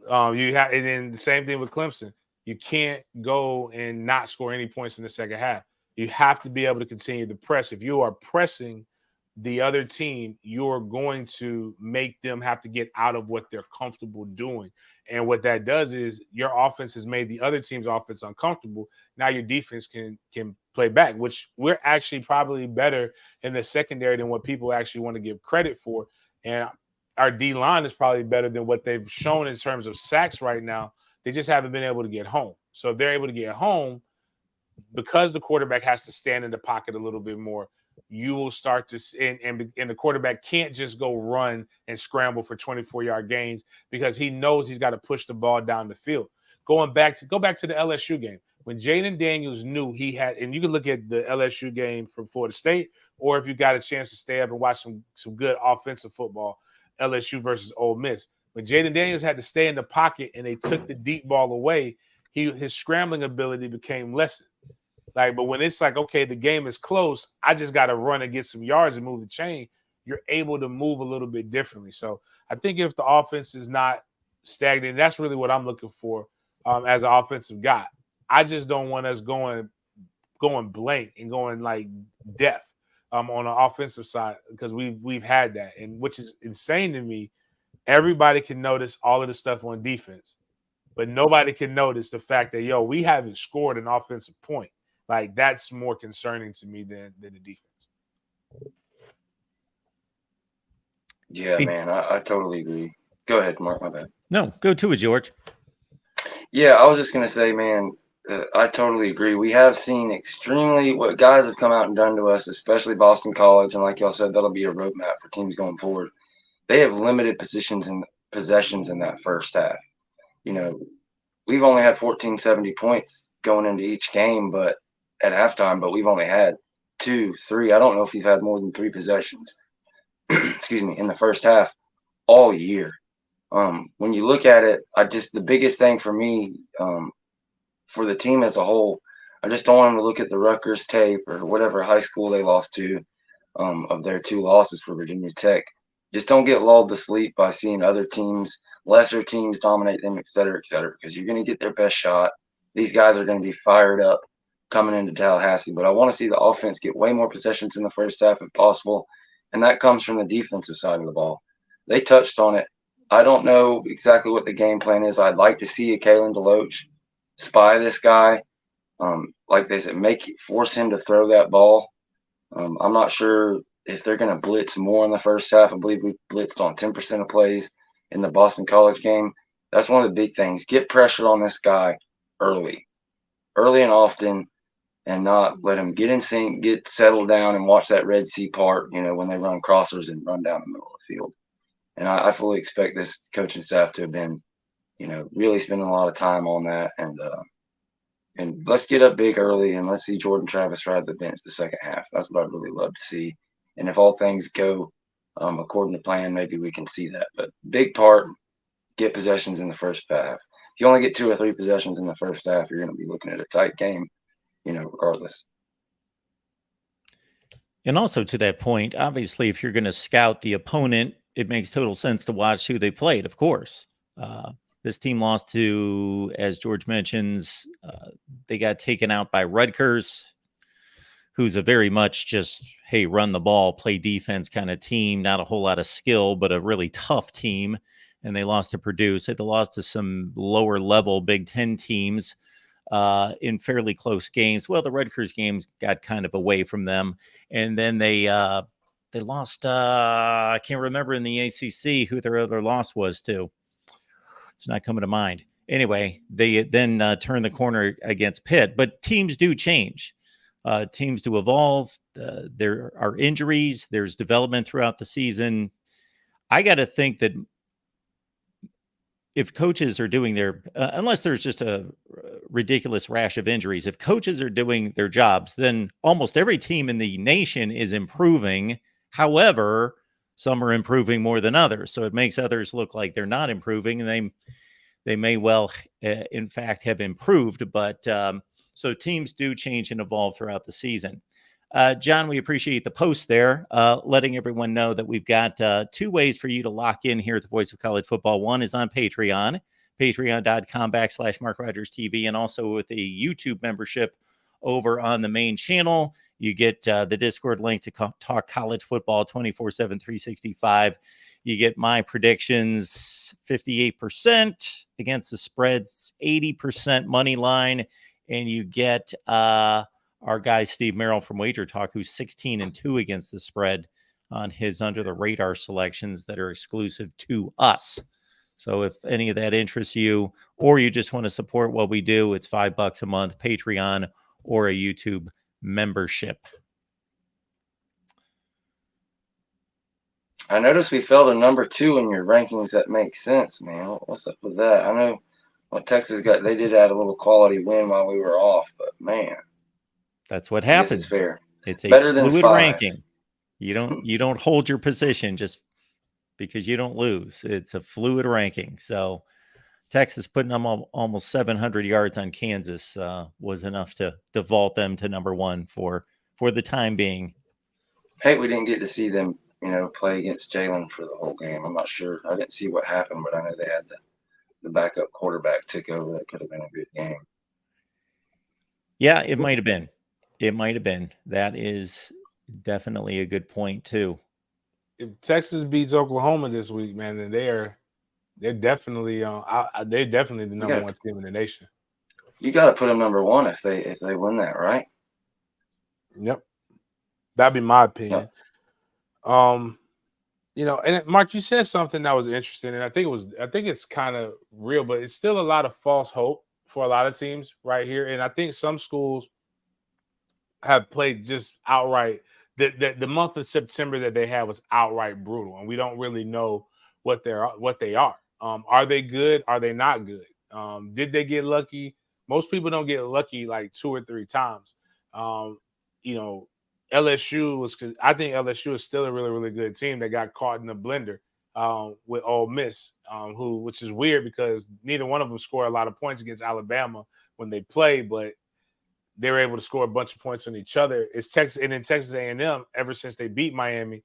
And then the same thing with Clemson. You can't go and not score any points in the second half. You have to be able to continue to press. If you are pressing the other team, you're going to make them have to get out of what they're comfortable doing. And what that does is your offense has made the other team's offense uncomfortable. Now your defense can play back, which we're actually probably better in the secondary than what people actually want to give credit for. And our D-line is probably better than what they've shown in terms of sacks right now. They just haven't been able to get home. So if they're able to get home, because the quarterback has to stand in the pocket a little bit more, you will start to and the quarterback can't just go run and scramble for 24-yard gains because he knows he's got to push the ball down the field. Go back to the LSU game when Jaden Daniels knew he had, and you can look at the LSU game from Florida State, or if you got a chance to stay up and watch some good offensive football, LSU versus Ole Miss. When Jaden Daniels had to stay in the pocket and they took the deep ball away, his scrambling ability became lessened. Like, but when it's like, okay, the game is close, I just got to run and get some yards and move the chain, you're able to move a little bit differently. So I think if the offense is not stagnant, that's really what I'm looking for as an offensive guy. I just don't want us going blank and going like deaf on the offensive side because we've had that, and which is insane to me. Everybody can notice all of the stuff on defense, but nobody can notice the fact that, we haven't scored an offensive point. Like, that's more concerning to me than the defense. Yeah, man, I totally agree. Go ahead, Mark, my bad. No, go to it, George. Yeah, I was just going to say, man, I totally agree. We have seen extremely what guys have come out and done to us, especially Boston College. And like y'all said, that'll be a roadmap for teams going forward. They have limited possessions in that first half. We've only had 70 points going into each game, but at halftime, but we've only had 2, 3. I don't know if we've had more than 3 possessions, excuse me, in the first half all year. When you look at it, the biggest thing for me, for the team as a whole, I just don't want them to look at the Rutgers tape or whatever high school they lost to of their 2 losses for Virginia Tech. Just don't get lulled to sleep by seeing other teams, lesser teams dominate them, et cetera, because you're going to get their best shot. These guys are going to be fired up coming into Tallahassee, but I want to see the offense get way more possessions in the first half if possible, and that comes from the defensive side of the ball. They touched on it. I don't know exactly what the game plan is. I'd like to see a Kalen DeLoach spy this guy. Like they said, force him to throw that ball. I'm not sure if they're going to blitz more in the first half, I believe we blitzed on 10% of plays in the Boston College game. That's one of the big things. Get pressure on this guy early and often, and not let him get in sync, get settled down, and watch that Red Sea part, when they run crossers and run down the middle of the field. And I fully expect this coaching staff to have been, really spending a lot of time on that. And let's get up big early, and let's see Jordan Travis ride the bench the second half. That's what I'd really love to see. And if all things go according to plan, maybe we can see that. But big part, get possessions in the first half. If you only get 2 or 3 possessions in the first half, you're going to be looking at a tight game, regardless. And also to that point, obviously, if you're going to scout the opponent, it makes total sense to watch who they played, of course. This team lost to, as George mentions, they got taken out by Rutgers, who's a very much just, hey, run the ball, play defense kind of team. Not a whole lot of skill, but a really tough team. And they lost to Purdue. So they lost to some lower level Big Ten teams in fairly close games. Well, the Rutgers games got kind of away from them. And then they lost, I can't remember in the ACC who their other loss was to. It's not coming to mind. Anyway, they then turn the corner against Pitt. But teams do change. Teams do evolve. There are injuries. There's development throughout the season. I got to think that if coaches are doing their, unless there's just a ridiculous rash of injuries, if coaches are doing their jobs, then almost every team in the nation is improving. However, some are improving more than others. So it makes others look like they're not improving, and they may well, in fact, have improved. But so teams do change and evolve throughout the season. John, we appreciate the post there, letting everyone know that we've got 2 ways for you to lock in here at the Voice of College Football. One is on Patreon, patreon.com/MarkRogersTV, and also with a YouTube membership over on the main channel. You get the Discord link to talk college football 24/7, 365. You get my predictions, 58% against the spreads, 80% money line, and you get our guy Steve Merrill from Wager Talk, who's 16-2 against the spread on his under the radar selections that are exclusive to us. So if any of that interests you, or you just want to support what we do, it's $5 a month, Patreon or a YouTube membership. I noticed we fell to number 2 in your rankings. That makes sense, man. What's up with that? I know what Texas got. They did add a little quality win while we were off, but man, that's what happens. It's fair. It's a Better than fluid 5. ranking. You don't hold your position just because you don't lose. It's a fluid ranking. So Texas putting them almost 700 yards on Kansas was enough to vault them to number 1 for the time being. Hey, we didn't get to see them, play against Jalen for the whole game. I'm not sure. I didn't see what happened, but I know they had the backup quarterback took over. That could have been a good game. Yeah, it might have been. It might have been. That is definitely a good point too. If Texas beats Oklahoma this week, man, then they're definitely they're definitely the number 1 team in the nation. You got to put them number 1 if they win that, right? Yep, that'd be my opinion. Yep. And Mark, you said something that was interesting, and I think it's kind of real, but it's still a lot of false hope for a lot of teams right here. And I think some schools have played just outright. The month of September that they had was outright brutal, and we don't really know what they are. Are they good? Are they not good? Did they get lucky? Most people don't get lucky like 2 or 3 times. LSU was. I think LSU is still a really, really good team that got caught in the blender with Ole Miss, which is weird because neither one of them scored a lot of points against Alabama when they play, but they were able to score a bunch of points on each other. It's Texas, and then Texas A&M, ever since they beat Miami,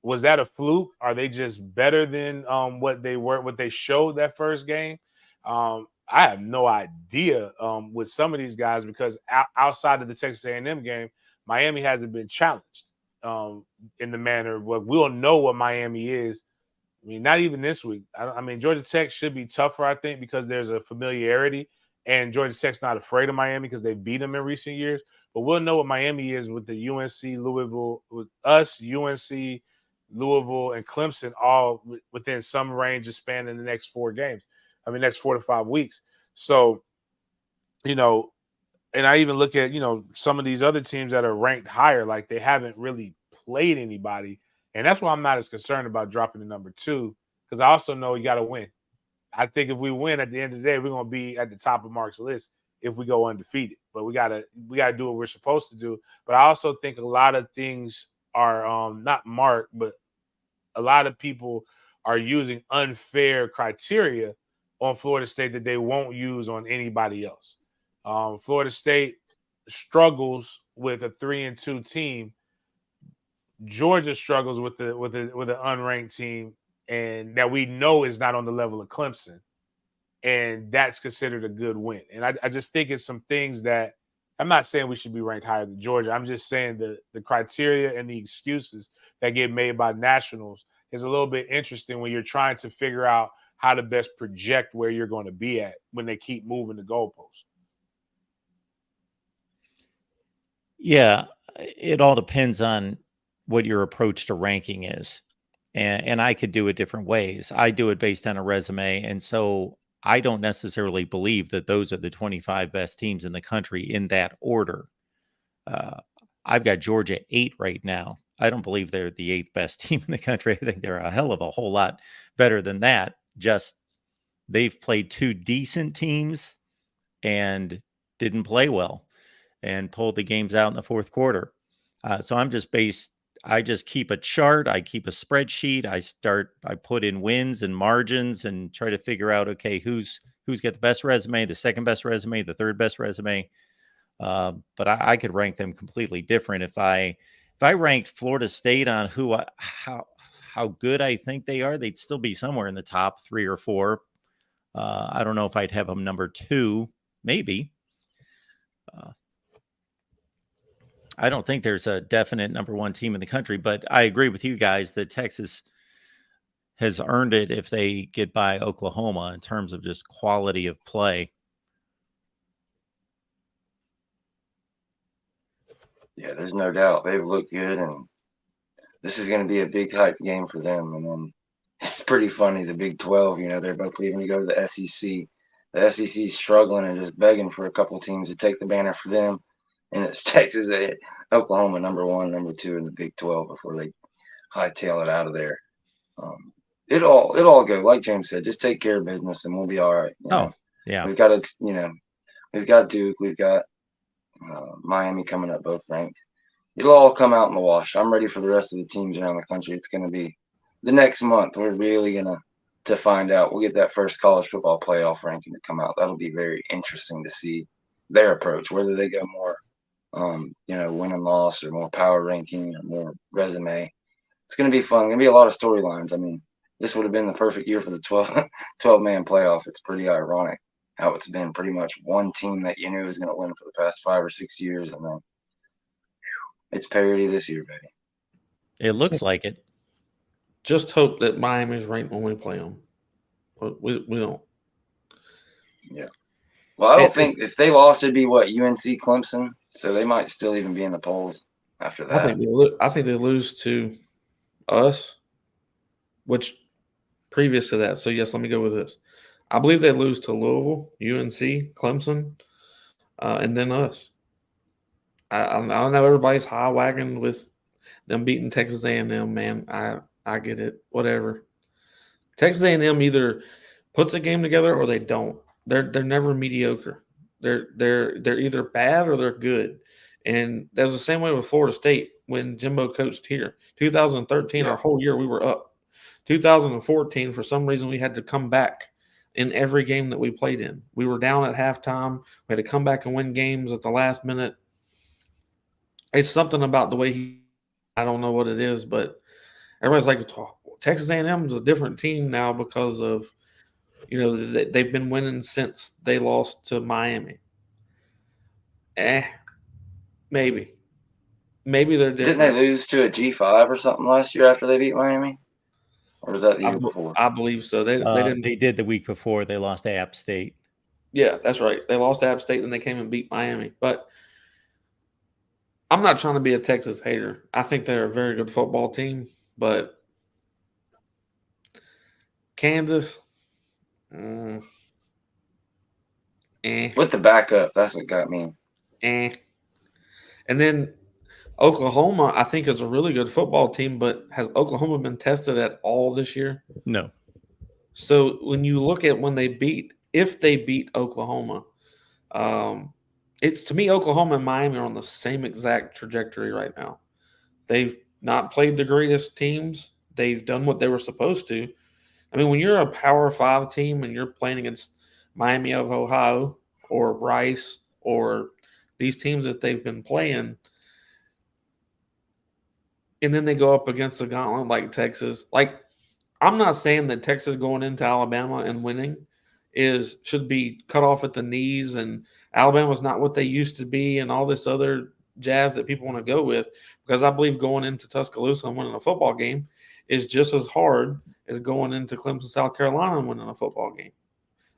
was that a fluke? Are they just better than what they showed that first game? I have no idea with some of these guys because outside of the Texas A&M game, Miami hasn't been challenged in the manner where we'll know what Miami is. I mean, not even this week. I mean, Georgia Tech should be tougher, I think, because there's a familiarity. And Georgia Tech's not afraid of Miami because they beat them in recent years. But we'll know what Miami is with the UNC, Louisville, with us, UNC, Louisville, and Clemson all within some range of span in the next 4 games. I mean, next 4 to 5 weeks. So, and I even look at, some of these other teams that are ranked higher, like they haven't really played anybody. And that's why I'm not as concerned about dropping to number 2, because I also know you got to win. I think if we win at the end of the day, we're going to be at the top of Mark's list if we go undefeated. But we gotta do what we're supposed to do. But I also think a lot of things are not Mark, but a lot of people are using unfair criteria on Florida State that they won't use on anybody else. Florida State struggles with a 3-2 team. Georgia struggles with an unranked team, and that we know is not on the level of Clemson, and that's considered a good win. And I just think it's some things that I'm not saying we should be ranked higher than Georgia. I'm just saying the criteria and the excuses that get made by nationals is a little bit interesting when you're trying to figure out how to best project where you're going to be at when they keep moving the goalposts. Yeah, it all depends on what your approach to ranking is. And I could do it different ways. I do it based on a resume. And so I don't necessarily believe that those are the 25 best teams in the country in that order. I've got Georgia 8 right now. I don't believe they're the 8th best team in the country. I think they're a hell of a whole lot better than that. Just they've played 2 decent teams and didn't play well and pulled the games out in the fourth quarter. So I just keep a chart. I keep a spreadsheet. I put in wins and margins and try to figure out, okay, who's got the best resume, the second best resume, the third best resume. But I could rank them completely different. If I ranked Florida State on how good I think they are, they'd still be somewhere in the top 3 or 4. I don't know if I'd have them number 2, maybe. I don't think there's a definite number 1 team in the country, but I agree with you guys that Texas has earned it if they get by Oklahoma in terms of just quality of play. Yeah, there's no doubt. They've looked good, and this is going to be a big hype game for them. And then it's pretty funny, the Big 12, they're both leaving to go to the SEC. The SEC is struggling and just begging for a couple teams to take the banner for them. And it's Texas, Oklahoma, number 1, number 2 in the Big 12 before they hightail it out of there. It all go, like James said, just take care of business and we'll be all right. Yeah. We've got we've got Duke, we've got Miami coming up, both ranked. It'll all come out in the wash. I'm ready for the rest of the teams around the country. It's going to be the next month. We're really going to find out. We'll get that first college football playoff ranking to come out. That'll be very interesting to see their approach, whether they go more win and loss or more power ranking or more resume. It's going to be fun. Going to be a lot of storylines. I mean, this would have been the perfect year for the 12-man playoff. It's pretty ironic how it's been pretty much one team that you knew was going to win for the past 5 or 6 years, and then it's parity this year, baby. It looks like it. Just hope that Miami's ranked when we play them, but we don't. Yeah. Well, I don't think if they lost, it'd be UNC, Clemson. So they might still even be in the polls after that. I think they lose to us, which previous to that. So yes, let me go with this. I believe they lose to Louisville, UNC, Clemson, and then us. I know everybody's high wagon with them beating Texas A&M. Man, I get it. Whatever. Texas A&M either puts a game together or they don't. They're never mediocre. They're either bad or they're good. And that was the same way with Florida State when Jimbo coached here. 2013, our whole year we were up. 2014, for some reason, we had to come back in every game that we played in. We were down at halftime. We had to come back and win games at the last minute. It's something about the way I don't know what it is, but everybody's like, Texas A&M is a different team now because of, they've been winning since they lost to Miami. Maybe they're different. Didn't they lose to a G5 or something last year after they beat Miami? Or was that the year before? I believe so. They didn't. They did the week before. They lost to App State. Yeah, that's right. They lost to App State, then they came and beat Miami. But I'm not trying to be a Texas hater. I think they're a very good football team, but Kansas, eh. With the backup, that's what got me. And then Oklahoma, I think, is a really good football team, but has Oklahoma been tested at all this year? No. So when you look at if they beat Oklahoma, it's to me, Oklahoma and Miami are on the same exact trajectory right now. They've not played the greatest teams. They've done what they were supposed to. I mean, when you're a Power 5 team and you're playing against Miami of Ohio or Rice or these teams that they've been playing, and then they go up against a gauntlet like Texas. Like, I'm not saying that Texas going into Alabama and winning should be cut off at the knees and Alabama's not what they used to be and all this other jazz that people want to go with, because I believe going into Tuscaloosa and winning a football game is just as hard as going into Clemson, South Carolina and winning a football game.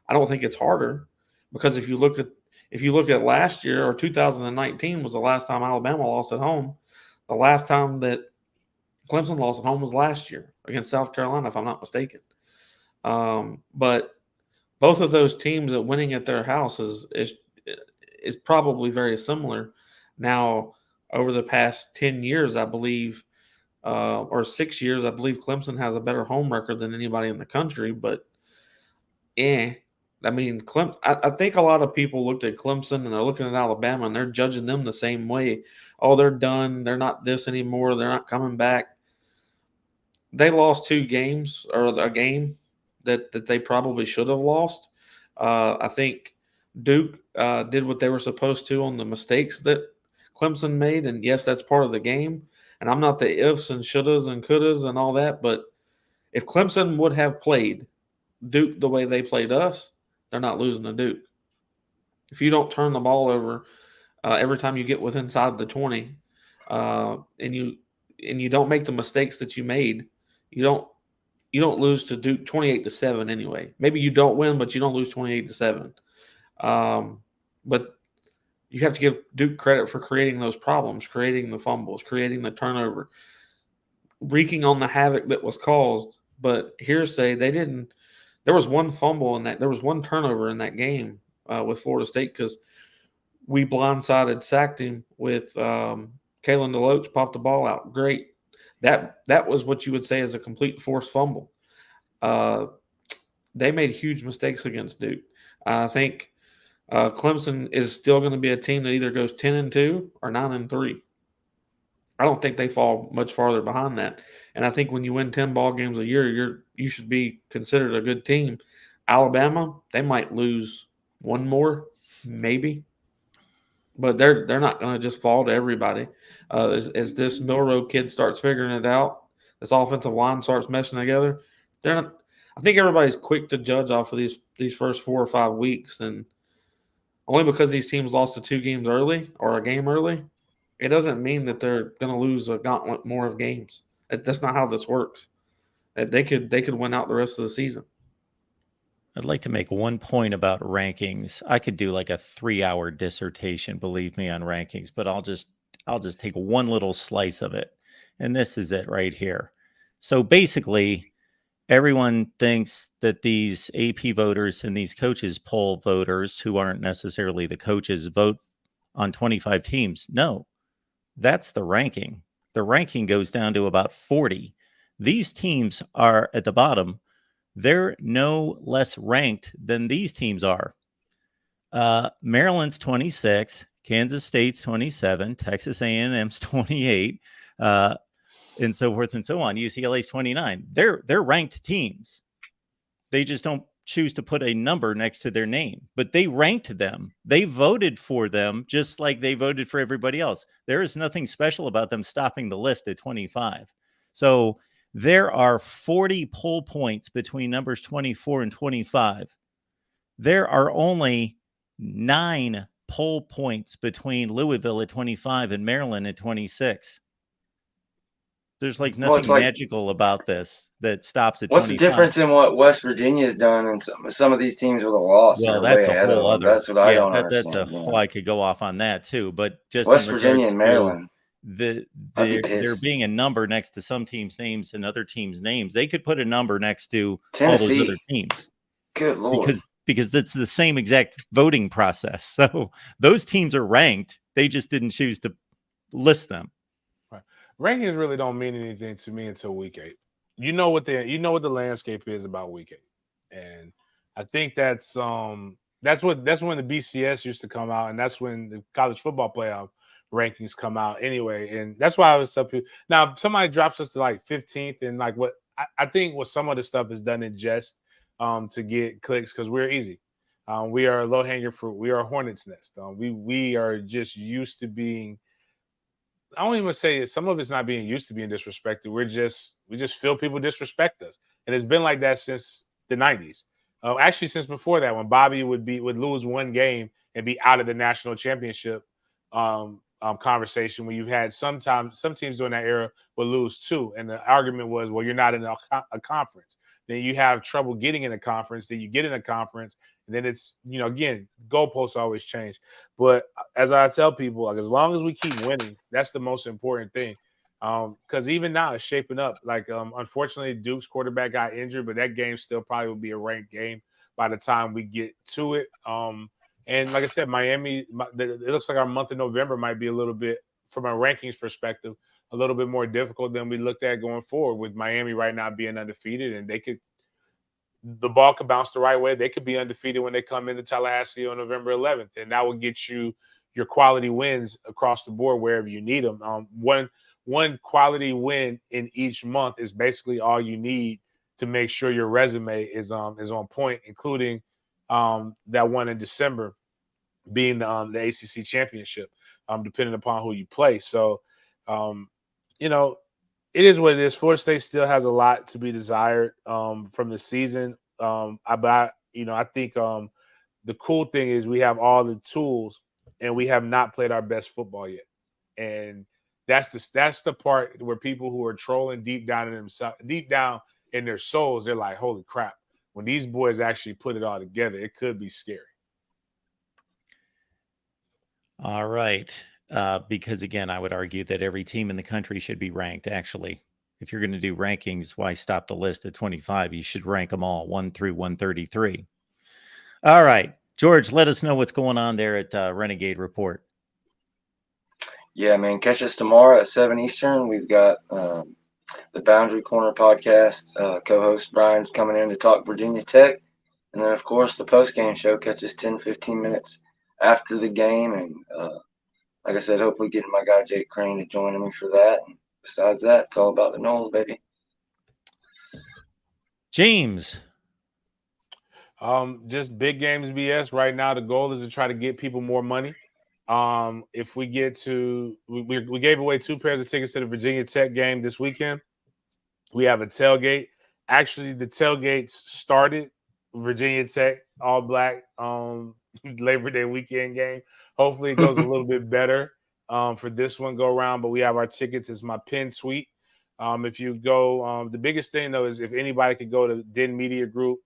I don't think it's harder, because if you look at last year, or 2019 was the last time Alabama lost at home. The last time that Clemson lost at home was last year against South Carolina, if I'm not mistaken. But both of those teams that winning at their house is probably very similar. Now, over the past 10 years, I believe, or 6 years, I believe Clemson has a better home record than anybody in the country. But, I mean, I think a lot of people looked at Clemson and they're looking at Alabama and they're judging them the same way. Oh, they're done. They're not this anymore. They're not coming back. They lost 2 games, or a game that they probably should have lost. I think Duke did what they were supposed to on the mistakes that Clemson made, and yes, that's part of the game. And I'm not the ifs and shouldas and couldas and all that, but if Clemson would have played Duke the way they played us, they're not losing to Duke. If you don't turn the ball over every time you get within inside the 20, and you don't make the mistakes that you made, you don't lose to Duke 28-7 anyway. Maybe you don't win, but you don't lose 28-7. But you have to give Duke credit for creating those problems, creating the fumbles, creating the turnover, wreaking on the havoc that was caused. But hearsay, they didn't. There was one fumble in that. There was one turnover in that game with Florida State, because we blindsided, sacked him with Kalen DeLoach, popped the ball out. Great. That was what you would say is a complete forced fumble. They made huge mistakes against Duke. I think Clemson is still going to be a team that either goes 10-2 or 9-3. I don't think they fall much farther behind that. And I think when you win 10 ball games a year, you should be considered a good team. Alabama, they might lose one more, maybe, but they're not going to just fall to everybody. As this Milroe kid starts figuring it out, this offensive line starts meshing together, they're not. I think everybody's quick to judge off of these first 4 or 5 weeks, and only because these teams lost to 2 games early or a game early, it doesn't mean that they're going to lose a gauntlet more of games. That's not how this works. They could win out the rest of the season. I'd like to make one point about rankings. I could do like a 3-hour dissertation, believe me, on rankings, but I'll just take one little slice of it. And this is it right here. So basically, everyone thinks that these AP voters and these coaches poll voters, who aren't necessarily the coaches, vote on 25 teams. No, that's the ranking. The ranking goes down to about 40. These teams are at the bottom. They're no less ranked than these teams are. Maryland's 26, Kansas State's 27, Texas A&M's 28, and so forth and so on. UCLA's 29. They're ranked teams. They just don't choose to put a number next to their name, but they ranked them. They voted for them just like they voted for everybody else. There is nothing special about them stopping the list at 25. So there are 40 poll points between numbers 24 and 25. There are only 9 poll points between Louisville at 25 and Maryland at 26. There's like Well, it's nothing like- magical about this that stops at What's the 25. difference in what West Virginia's done and some of these teams with a loss Well, are that's way a ahead of whole them? other. That's what I don't That's understand. a whole. I could go off on that too, but just West in Virginia regards and to Maryland. there pissed. being a number next to some teams' names and other teams' names, they could put a number next to Tennessee. all those other teams. Good Lord. Because that's the same exact voting process. So those teams are ranked. They just didn't choose to list them. Right. Rankings really don't mean anything to me until week 8. You know what the landscape is about week 8, and I think that's when the BCS used to come out, and that's when the college football playoff rankings come out anyway. And that's why I was up here. Now, if somebody drops us to like 15th, and like what I think what some of the stuff is done in jest to get clicks because we're easy. We are low hanging fruit. We are a hornet's nest. We are just used to being. I don't even say it, some of it's not being used to being disrespected. We just feel people disrespect us, and it's been like that since the 90s. Actually, since before that, when Bobby would lose one game and be out of the national championship conversation. When you've had some teams during that era would lose 2, and the argument was, well, you're not in a conference. Then you have trouble getting in a conference. Then you get in a conference, and then it's again, goalposts always change. But as I tell people, like as long as we keep winning, that's the most important thing. Because even now it's shaping up. Like unfortunately, Duke's quarterback got injured, but that game still probably will be a ranked game by the time we get to it. And like I said, Miami, it looks like our month of November might be a little bit, from a rankings perspective, a little bit more difficult than we looked at going forward, with Miami right now being undefeated, and the ball could bounce the right way. They could be undefeated when they come into Tallahassee on November 11th, and that will get you your quality wins across the board wherever you need them. One quality win in each month is basically all you need to make sure your resume is on point, including that one in December being the ACC championship, depending upon who you play. So, it is what it is. Florida State still has a lot to be desired from the season. I think the cool thing is we have all the tools, and we have not played our best football yet. And that's the part where people who are trolling deep down in their souls, they're like, "Holy crap!" When these boys actually put it all together, it could be scary. All right. Because again, I would argue that every team in the country should be ranked. Actually, if you're going to do rankings, why stop the list at 25? You should rank them all 1 through 133. All right, George, let us know what's going on there at Renegade Report. Yeah, man. Catch us tomorrow at 7 Eastern. We've got the Boundary Corner podcast. Co-host Brian's coming in to talk Virginia Tech. And then, of course, the post-game show. Catch us 10, 15 minutes after the game. And like I said, hopefully getting my guy Jake Crane to join me for that. And besides that, it's all about the Noles, baby. James. Just big games BS. Right now, the goal is to try to get people more money. If we get to, we gave away 2 pairs of tickets to the Virginia Tech game this weekend. We have a tailgate. Actually, the tailgates started Virginia Tech all black Labor Day weekend game. Hopefully, it goes a little bit better for this one go around. But we have our tickets. It's my pinned tweet. If you go, the biggest thing though is if anybody could go to Den Media Group,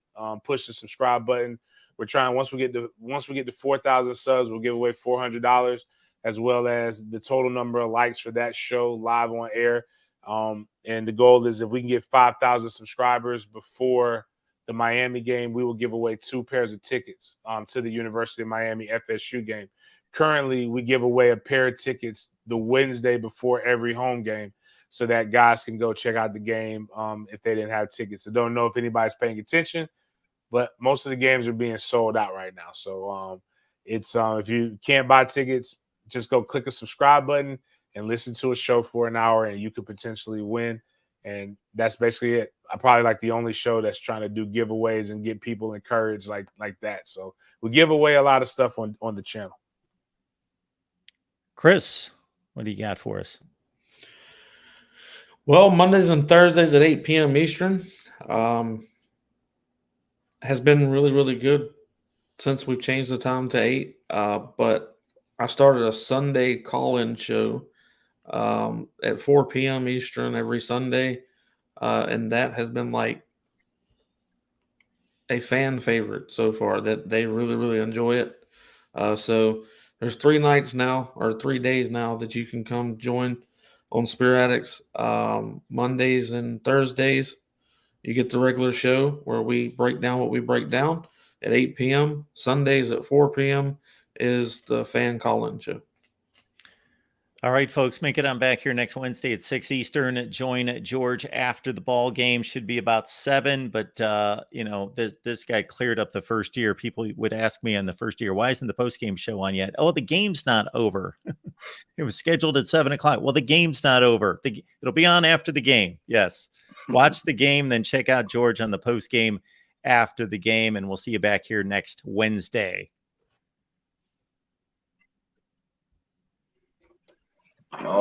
push the subscribe button. We're trying once we get to 4,000 subs, we'll give away $400, as well as the total number of likes for that show live on air. And the goal is if we can get 5,000 subscribers before the Miami game, we will give away 2 pairs of tickets to the University of Miami FSU game. Currently, we give away a pair of tickets the Wednesday before every home game, so that guys can go check out the game if they didn't have tickets. I don't know if anybody's paying attention, but most of the games are being sold out right now. So it's if you can't buy tickets, just go click a subscribe button and listen to a show for an hour, and you could potentially win. And that's basically it. I probably like the only show that's trying to do giveaways and get people encouraged like that. So we give away a lot of stuff on the channel. Chris, what do you got for us? Well, Mondays and Thursdays at 8 p.m. Eastern has been really, really good since we've changed the time to 8. But I started a Sunday call-in show at 4 p.m. Eastern every Sunday. And that has been like a fan favorite so far, that they really, really enjoy it. So there's 3 nights now, or 3 days now, that you can come join on Spear Addicts. Mondays and Thursdays, you get the regular show where we break down what we break down at 8 p.m. Sundays at 4 p.m. is the fan call-in show. All right, folks, make it on back here next Wednesday at 6 Eastern. Join George after the ball game. Should be about 7, but this guy cleared up the first year. People would ask me on the first year, why isn't the post-game show on yet? Oh, the game's not over. It was scheduled at 7 o'clock. Well, the game's not over. It'll be on after the game. Yes. Watch the game, then check out George on the post-game after the game, and we'll see you back here next Wednesday. All right.